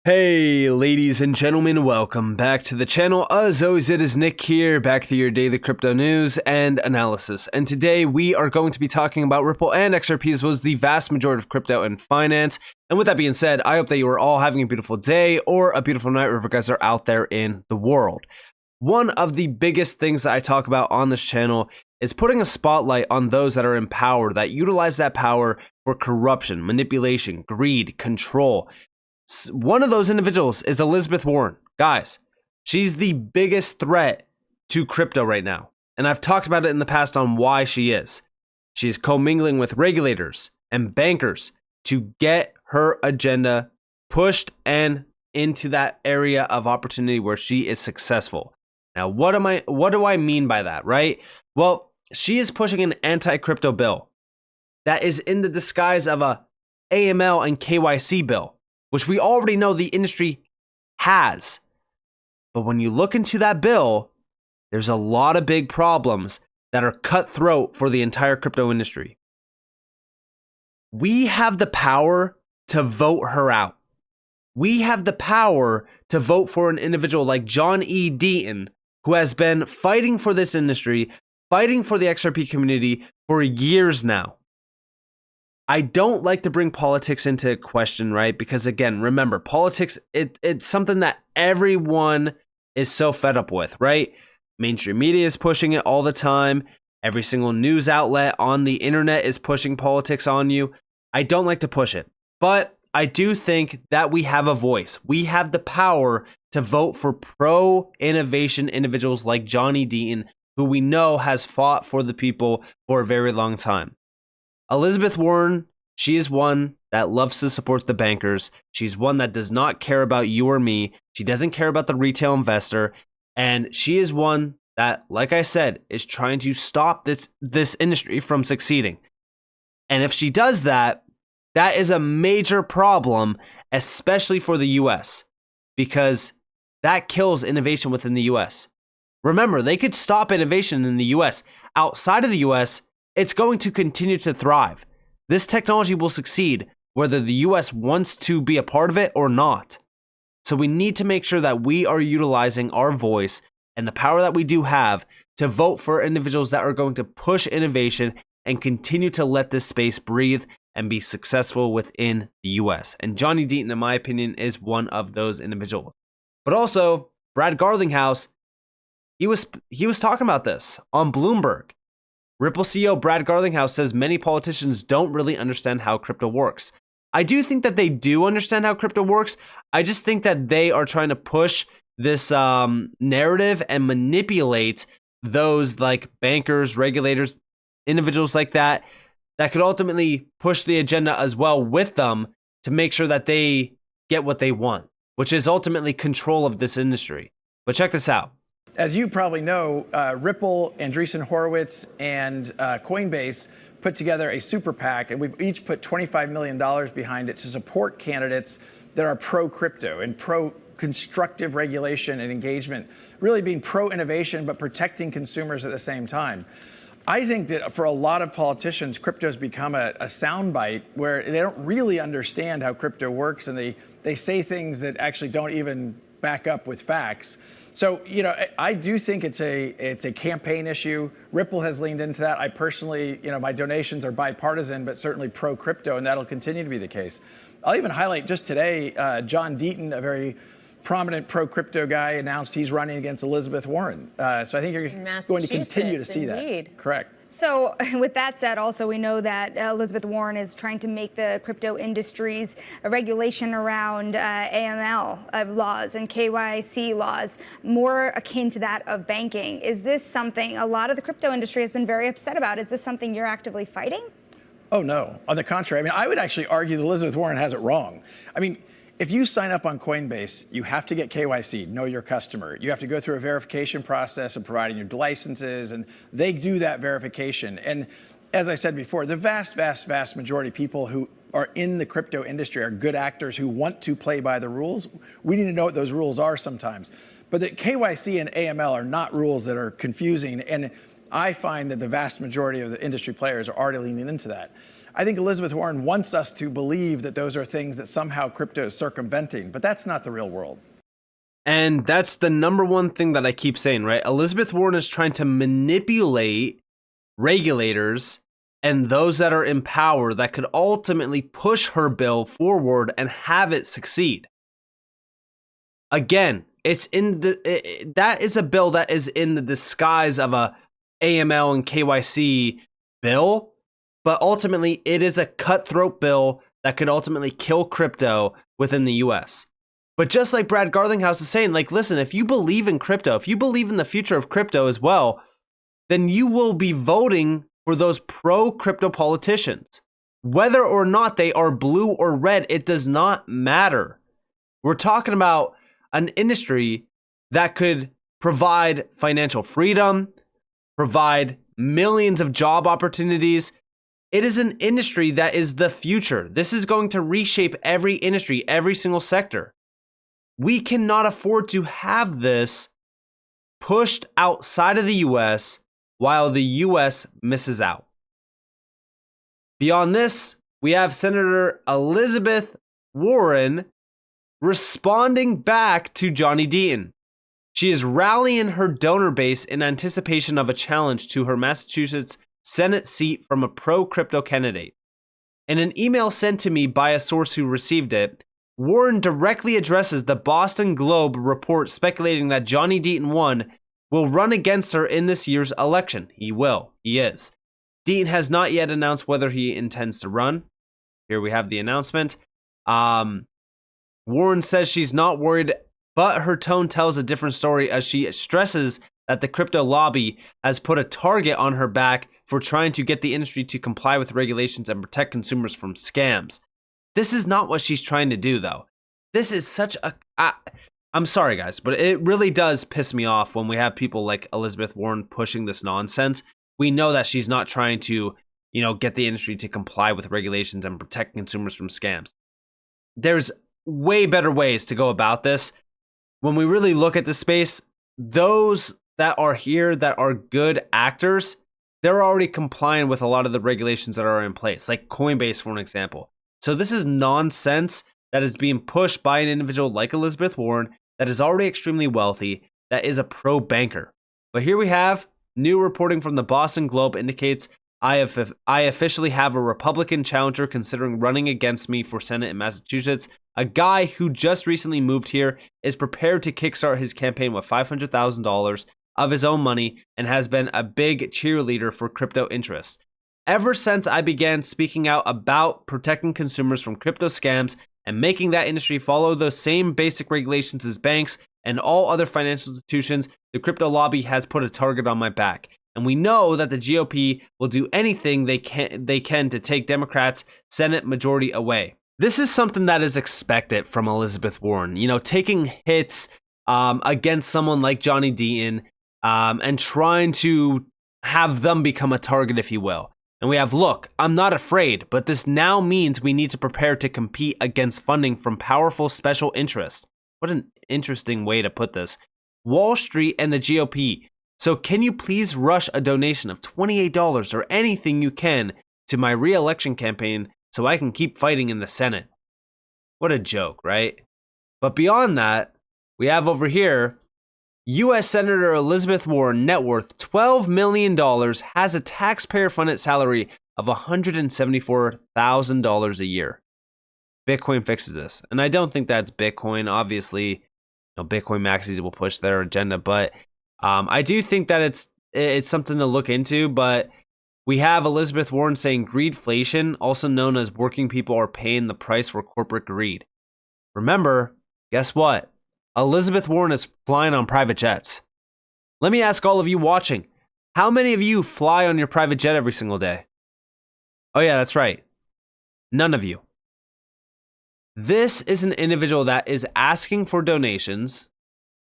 Hey ladies and gentlemen, welcome back to the channel. As always, it is Nick here, back to your daily crypto news and analysis. And today we are going to be talking about Ripple and XRP, as well as the vast majority of crypto and finance. And with that being said, I hope that you are all having a beautiful day or a beautiful night wherever you guys are out there in the world. One of the biggest things that I talk about on this channel is putting a spotlight on those that are in power, that utilize that power for corruption, manipulation, greed, control. One of those individuals is Elizabeth Warren. Guys, she's the biggest threat to crypto right now. And I've talked about it in the past on why she is. She's commingling with regulators and bankers to get her agenda pushed and into that area of opportunity where she is successful. Now, what do I mean by that, right? Well, she is pushing an anti-crypto bill that is in the disguise of a AML and KYC bill, which we already know the industry has. But when you look into that bill, there's a lot of big problems that are cutthroat for the entire crypto industry. We have the power to vote her out. We have the power to vote for an individual like John E. Deaton, who has been fighting for this industry, fighting for the XRP community for years now. I don't like to bring politics into question, right? Because again, remember, politics, it's something that everyone is so fed up with, right? Mainstream media is pushing it all the time. Every single news outlet on the internet is pushing politics on you. I don't like to push it, but I do think that we have a voice. We have the power to vote for pro-innovation individuals like Johnny Deaton, who we know has fought for the people for a very long time. Elizabeth Warren, she is one that loves to support the bankers. She's one that does not care about you or me. She doesn't care about the retail investor. And she is one that, like I said, is trying to stop this industry from succeeding. And if she does that, that is a major problem, especially for the US, because that kills innovation within the US. Remember, they could stop innovation in the US. Outside of the US, it's going to continue to thrive. This technology will succeed whether the US wants to be a part of it or not. So we need to make sure that we are utilizing our voice and the power that we do have to vote for individuals that are going to push innovation and continue to let this space breathe and be successful within the US. And Johnny Deaton, in my opinion, is one of those individuals. But also, Brad Garlinghouse, he was talking about this on Bloomberg. Ripple CEO Brad Garlinghouse says many politicians don't really understand how crypto works. I do think that they do understand how crypto works. I just think that they are trying to push this narrative and manipulate those like bankers, regulators, individuals like that could ultimately push the agenda as well with them to make sure that they get what they want, which is ultimately control of this industry. But check this out. As you probably know, Ripple, Andreessen Horowitz, and Coinbase put together a super PAC, and we've each put $25 million behind it to support candidates that are pro-crypto and pro-constructive regulation and engagement, really being pro-innovation but protecting consumers at the same time. I think that for a lot of politicians, crypto has become a soundbite where they don't really understand how crypto works, and they say things that actually don't even back up with facts. So, you know, I do think it's a campaign issue. Ripple has leaned into that. I personally, you know, my donations are bipartisan, but certainly pro-crypto, and that'll continue to be the case. I'll even highlight just today, John Deaton, a very prominent pro-crypto guy, announced he's running against Elizabeth Warren. So I think you're going to continue to see that. Correct. So with that said, also we know that Elizabeth Warren is trying to make the crypto industry's regulation around AML laws and KYC laws more akin to that of banking. Is this something a lot of the crypto industry has been very upset about? Is this something you're actively fighting? Oh, no. On the contrary. I mean, I would actually argue that Elizabeth Warren has it wrong. I mean, if you sign up on Coinbase, you have to get KYC, know your customer. You have to go through a verification process of providing your licenses, and they do that verification. And as I said before, the vast, vast, vast majority of people who are in the crypto industry are good actors who want to play by the rules. We need to know what those rules are sometimes. But the KYC and AML are not rules that are confusing, and I find that the vast majority of the industry players are already leaning into that. I think Elizabeth Warren wants us to believe that those are things that somehow crypto is circumventing, but that's not the real world. And that's the number one thing that I keep saying, right? Elizabeth Warren is trying to manipulate regulators and those that are in power that could ultimately push her bill forward and have it succeed. Again, that is a bill that is in the disguise of a AML and KYC bill, but ultimately it is a cutthroat bill that could ultimately kill crypto within the US. But just like Brad Garlinghouse is saying, like, listen, if you believe in crypto, if you believe in the future of crypto as well, then you will be voting for those pro-crypto politicians. Whether or not they are blue or red, it does not matter. We're talking about an industry that could provide financial freedom, provide millions of job opportunities. It is an industry that is the future. This is going to reshape every industry, every single sector. We cannot afford to have this pushed outside of the US while the US misses out. Beyond this, we have Senator Elizabeth Warren responding back to Johnny Deaton. She is rallying her donor base in anticipation of a challenge to her Massachusetts Senate seat from a pro-crypto candidate. In an email sent to me by a source who received it, Warren directly addresses the Boston Globe report speculating that Johnny Deaton will run against her in this year's election. He will. He is. Deaton has not yet announced whether he intends to run. Here we have the announcement. Warren says she's not worried, but her tone tells a different story as she stresses that the crypto lobby has put a target on her back for trying to get the industry to comply with regulations and protect consumers from scams. This is not what she's trying to do, though. This is such a... I'm sorry, guys, but it really does piss me off when we have people like Elizabeth Warren pushing this nonsense. We know that she's not trying to, get the industry to comply with regulations and protect consumers from scams. There's way better ways to go about this. When we really look at the space, those that are here that are good actors, they're already complying with a lot of the regulations that are in place, like Coinbase, for an example. So this is nonsense that is being pushed by an individual like Elizabeth Warren that is already extremely wealthy, that is a pro-banker. But here we have new reporting from the Boston Globe indicates I officially have a Republican challenger considering running against me for Senate in Massachusetts. A guy who just recently moved here is prepared to kickstart his campaign with $500,000 of his own money and has been a big cheerleader for crypto interests. Ever since I began speaking out about protecting consumers from crypto scams and making that industry follow those same basic regulations as banks and all other financial institutions, the crypto lobby has put a target on my back. And we know that the GOP will do anything they can to take Democrats' Senate majority away. This is something that is expected from Elizabeth Warren, taking hits against someone like Johnny Deaton and trying to have them become a target, if you will. And we have, look, I'm not afraid, but this now means we need to prepare to compete against funding from powerful special interests. What an interesting way to put this. Wall Street and the GOP. So can you please rush a donation of $28 or anything you can to my re-election campaign so I can keep fighting in the Senate? What a joke, right? But beyond that, we have over here, U.S. Senator Elizabeth Warren, net worth $12 million, has a taxpayer-funded salary of $174,000 a year. Bitcoin fixes this. And I don't think that's Bitcoin. Obviously, Bitcoin maxis will push their agenda, but I do think that it's something to look into. But we have Elizabeth Warren saying greedflation, also known as working people are paying the price for corporate greed. Remember, guess what? Elizabeth Warren is flying on private jets. Let me ask all of you watching, how many of you fly on your private jet every single day? Oh yeah, that's right. None of you. This is an individual that is asking for donations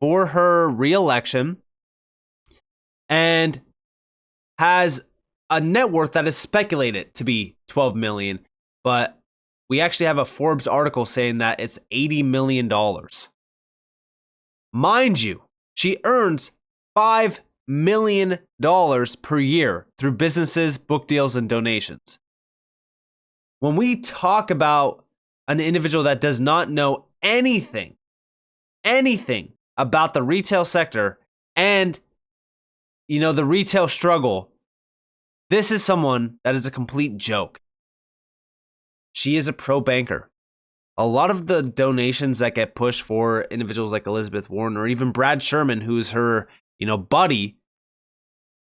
for her re-election and has a net worth that is speculated to be 12 million, but we actually have a Forbes article saying that it's $80 million. Mind you, she earns $5 million per year through businesses, book deals, and donations. When we talk about an individual that does not know anything about the retail sector and, the retail struggle, this is someone that is a complete joke. She is a pro banker. A lot of the donations that get pushed for individuals like Elizabeth Warren or even Brad Sherman, who's her, buddy,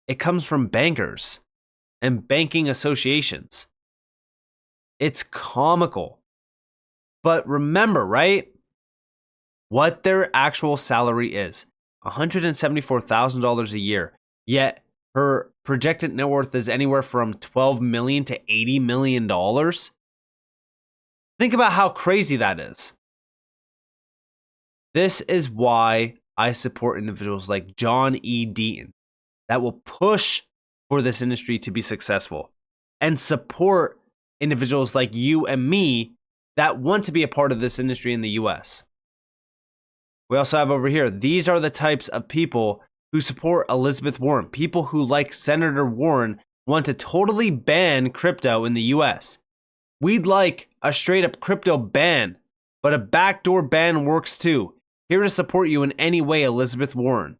it comes from bankers and banking associations. It's comical. But remember, right? What their actual salary is. $174,000 a year. Yet her projected net worth is anywhere from $12 million to $80 million. Think about how crazy that is. This is why I support individuals like John E. Deaton that will push for this industry to be successful and support individuals like you and me that want to be a part of this industry in the US. We also have over here, these are the types of people who support Elizabeth Warren. People who, like Senator Warren, want to totally ban crypto in the US. We'd like a straight up crypto ban, but a backdoor ban works too. Here to support you in any way, Elizabeth Warren.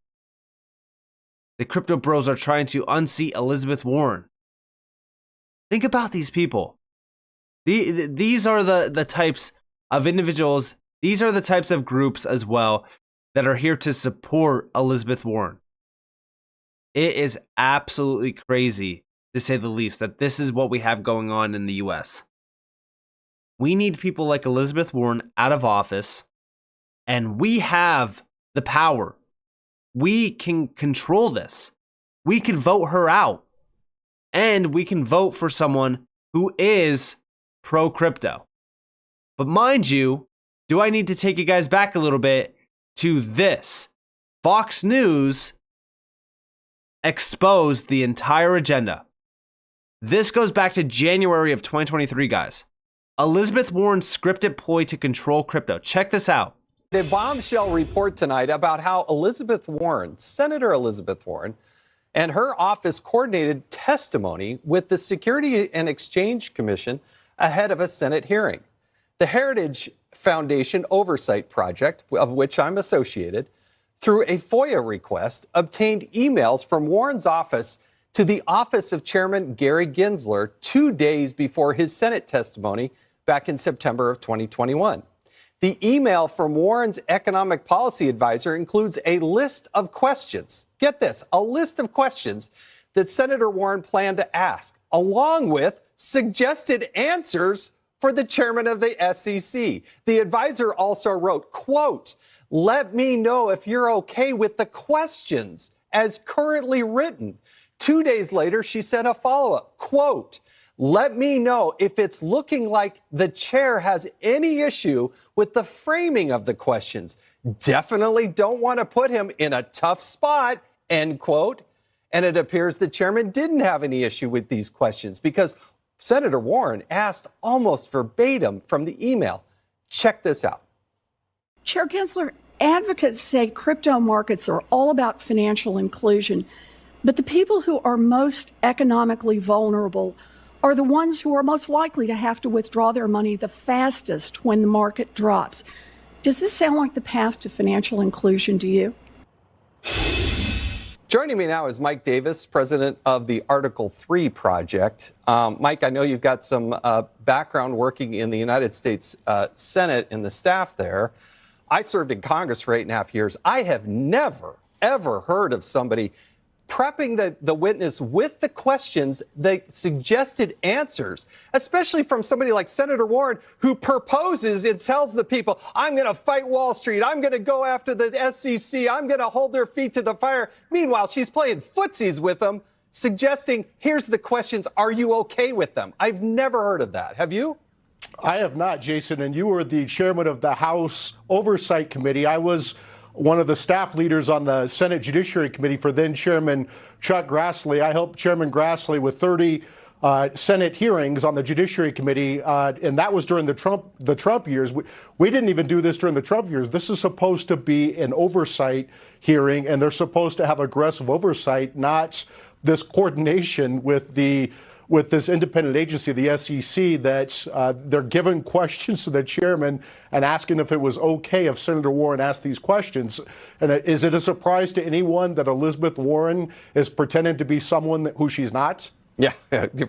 The crypto bros are trying to unseat Elizabeth Warren. Think about these people. These are the types of individuals, these are the types of groups as well that are here to support Elizabeth Warren. It is absolutely crazy, to say the least, that this is what we have going on in the US. We need people like Elizabeth Warren out of office, and we have the power. We can control this. We can vote her out, and we can vote for someone who is pro-crypto. But mind you, do I need to take you guys back a little bit to this? Fox News exposed the entire agenda. This goes back to January of 2023, guys. Elizabeth Warren's scripted ploy to control crypto. Check this out. A bombshell report tonight about how Elizabeth Warren, Senator Elizabeth Warren, and her office coordinated testimony with the Security and Exchange Commission ahead of a Senate hearing. The Heritage Foundation Oversight Project, of which I'm associated, through a FOIA request, obtained emails from Warren's office to the office of Chairman Gary Gensler 2 days before his Senate testimony back in September of 2021. The email from Warren's economic policy advisor includes a list of questions. Get this, a list of questions that Senator Warren planned to ask, along with suggested answers for the chairman of the SEC. The advisor also wrote, quote, "Let me know if you're okay with the questions as currently written." 2 days later, she sent a follow-up, quote, "Let me know if it's looking like the chair has any issue with the framing of the questions. Definitely don't want to put him in a tough spot," end quote. And it appears the chairman didn't have any issue with these questions because Senator Warren asked almost verbatim from the email. Check this out. Chair Gensler, advocates say crypto markets are all about financial inclusion, but the people who are most economically vulnerable are the ones who are most likely to have to withdraw their money the fastest when the market drops. Does this sound like the path to financial inclusion to you? Joining me now is Mike Davis, president of the Article 3 Project. Mike, I know you've got some background working in the United States Senate and the staff there. I served in Congress for 8.5 years. I have never, ever heard of somebody prepping the witness with the questions, the suggested answers, especially from somebody like Senator Warren, who proposes and tells the people, I'm going to fight Wall Street. I'm going to go after the SEC. I'm going to hold their feet to the fire. Meanwhile, she's playing footsies with them, suggesting, here's the questions. Are you okay with them? I've never heard of that. Have you? I have not, Jason. And you were the chairman of the House Oversight Committee. I was one of the staff leaders on the Senate Judiciary Committee for then Chairman Chuck Grassley. I helped Chairman Grassley with 30 Senate hearings on the Judiciary Committee, and that was during the Trump years. We didn't even do this during the Trump years. This is supposed to be an oversight hearing, and they're supposed to have aggressive oversight, not this coordination with the with this independent agency, the SEC, that they're giving questions to the chairman and asking if it was okay if Senator Warren asked these questions. And is it a surprise to anyone that Elizabeth Warren is pretending to be someone who she's not? Yeah,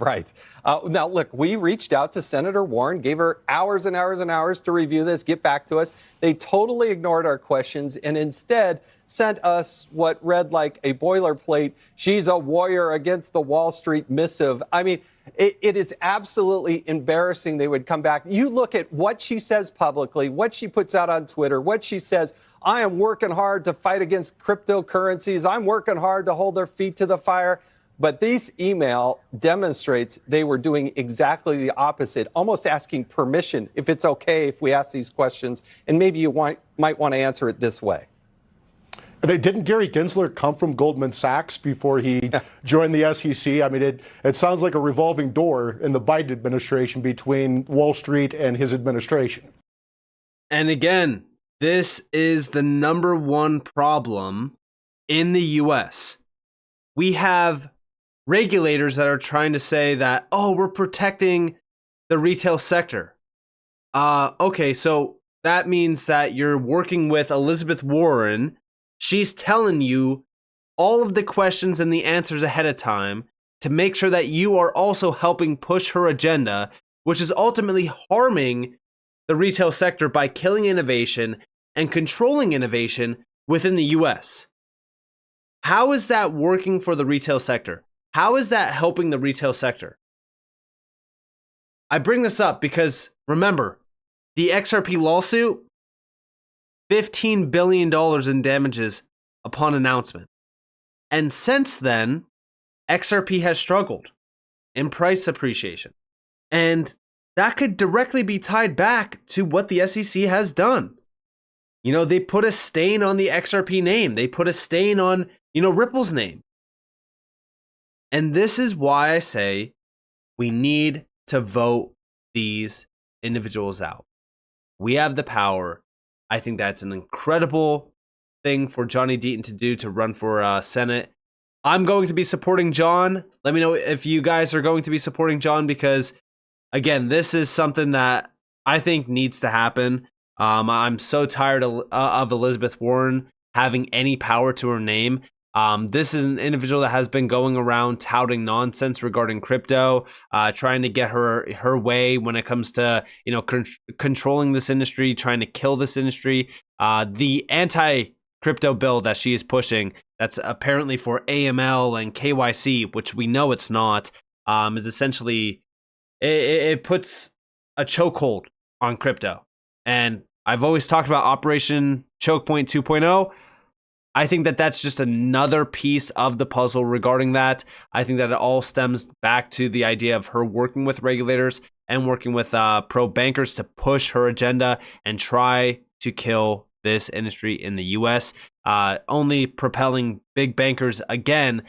right. Now, look, we reached out to Senator Warren, gave her hours and hours and hours to review this, get back to us. They totally ignored our questions and instead sent us what read like a boilerplate, "She's a warrior against the Wall Street" missive. I mean, it is absolutely embarrassing they would come back. You look at what she says publicly, what she puts out on Twitter, what she says, "I am working hard to fight against cryptocurrencies. I'm working hard to hold their feet to the fire." But this email demonstrates they were doing exactly the opposite, almost asking permission if it's okay if we ask these questions. And maybe you might want to answer it this way. And didn't Gary Gensler come from Goldman Sachs before he joined the SEC? I mean, it sounds like a revolving door in the Biden administration between Wall Street and his administration. And again, this is the number one problem in the U.S. We have regulators that are trying to say that, oh, we're protecting the retail sector. Okay, so that means that you're working with Elizabeth Warren. She's telling you all of the questions and the answers ahead of time to make sure that you are also helping push her agenda, which is ultimately harming the retail sector by killing innovation and controlling innovation within the US. How is that working for the retail sector? How is that helping the retail sector? I bring this up because, remember, the XRP lawsuit, $15 billion in damages upon announcement. And since then, XRP has struggled in price appreciation. And that could directly be tied back to what the SEC has done. You know, they put a stain on the XRP name. They put a stain on, Ripple's name. And this is why I say we need to vote these individuals out. We have the power. I think that's an incredible thing for Johnny Deaton to do, to run for Senate. I'm going to be supporting John. Let me know if you guys are going to be supporting John, because, again, this is something that I think needs to happen. I'm so tired of Elizabeth Warren having any power to her name. This is an individual that has been going around touting nonsense regarding crypto, trying to get her way when it comes to, controlling this industry, trying to kill this industry. The anti-crypto bill that she is pushing, that's apparently for AML and KYC, which we know it's not, is essentially, it puts a chokehold on crypto. And I've always talked about Operation Choke Point 2.0. I think that that's just another piece of the puzzle regarding that. I think that it all stems back to the idea of her working with regulators and working with pro bankers to push her agenda and try to kill this industry in the US, only propelling big bankers again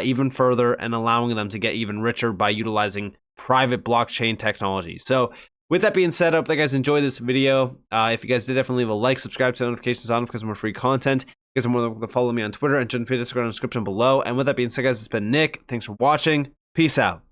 even further and allowing them to get even richer by utilizing private blockchain technology. So with that being said, I hope that you guys enjoyed this video. If you guys did, definitely leave a like, subscribe, to notifications on because more free content. You guys are more than welcome to follow me on Twitter and join the description below. And with that being said, guys, it's been Nick. Thanks for watching. Peace out.